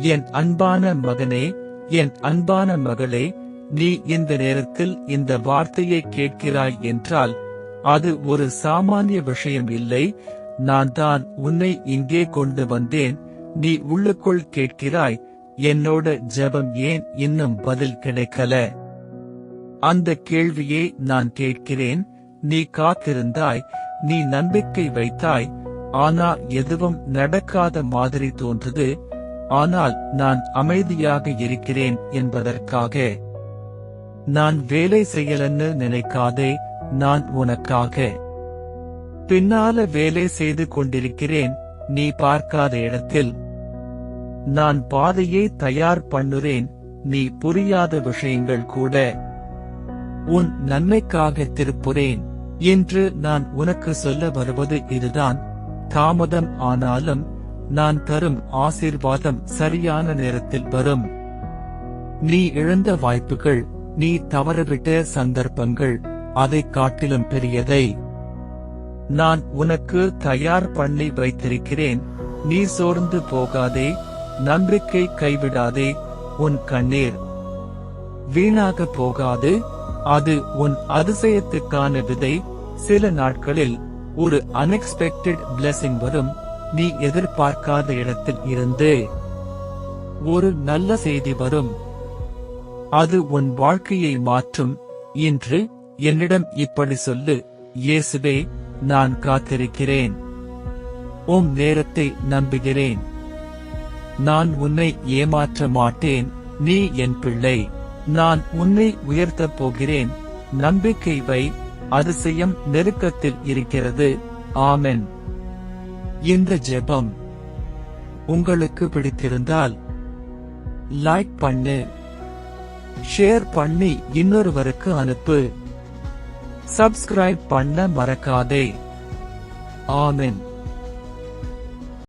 என் அன்பான மகனே, என் அன்பான மகளே, நீ இந்த நேரத்தில் இந்த வார்த்தையை கேட்கிறாய் என்றால் அது ஒரு சாமானிய விஷயம் இல்லை. நான் தான் உன்னை இங்கே கொண்டு வந்தேன். நீ உள்ளுக்குள் கேட்கிறாய், என்னோட ஜெபம் ஏன் இன்னும் பதில் கிடைக்கல? அந்த கேள்வியை நான் கேட்கிறேன். நீ காத்திருந்தாய், நீ நம்பிக்கை வைத்தாய், ஆனா எதுவும் நடக்காத மாதிரி தோன்றுது. ஆனால் நான் அமைதியாக இருக்கிறேன் என்பதற்காக. நான் வேலை செய்யலன்னு நினைக்காதே, நான் உனக்காக பின்னால வேலை செய்து கொண்டிருக்கிறேன். நீ பார்க்காத இடத்தில் நான் பாதையை தயார் பண்ணுறேன். நீ புரியாத விஷயங்கள் கூட உன் நன்மைக்காக திருப்புறேன். இன்று நான் உனக்கு சொல்ல வருவது இதுதான். தாமதம் ஆனாலும் நான் தரும் ஆசீர்வாதம் சரியான நேரத்தில் வரும். நீ இழந்த வாய்ப்புகள், நீ தவறவிட்ட சந்தர்ப்பங்கள் அதைக் காட்டிலும் பெரியதை நான் உனக்கு தயார் பண்ணி வைத்திருக்கிறேன். நீ சோர்ந்து போகாதே, நம்பிக்கை கைவிடாதே. உன் கண்ணீர் வீணாக போகாது. அது உன் அதிசயத்துக்கான விதை. சில நாட்களில் ஒரு அன்எக்ஸ்பெக்டட் பிளெஸிங் வரும். நீ எதிர்பார்க்காத இடத்தில் இருந்து ஒரு நல்ல செய்தி வரும். அது உன் வாழ்க்கையை மாற்றும். இன்று என்னிடம் இப்படி சொல்லு, இயேசுவே, நான் காத்திருக்கிறேன். உம் நேரத்தை நம்புகிறேன். நான் உன்னை ஏமாற்ற மாட்டேன். நீ என் பிள்ளை. நான் உன்னை உயர்த்தப் போகிறேன். நம்பிக்கை வை. அதிசயம் நெருக்கத்தில் இருக்கிறது. ஆமென். இந்த ஜெபம் உங்களுக்கு பிடித்திருந்தால் லைக் பண்ணு, ஷேர் பண்ணி இன்னொருவருக்கு அனுப்பு. சப்ஸ்கிரைப் பண்ண மறக்காதே. ஆமென்.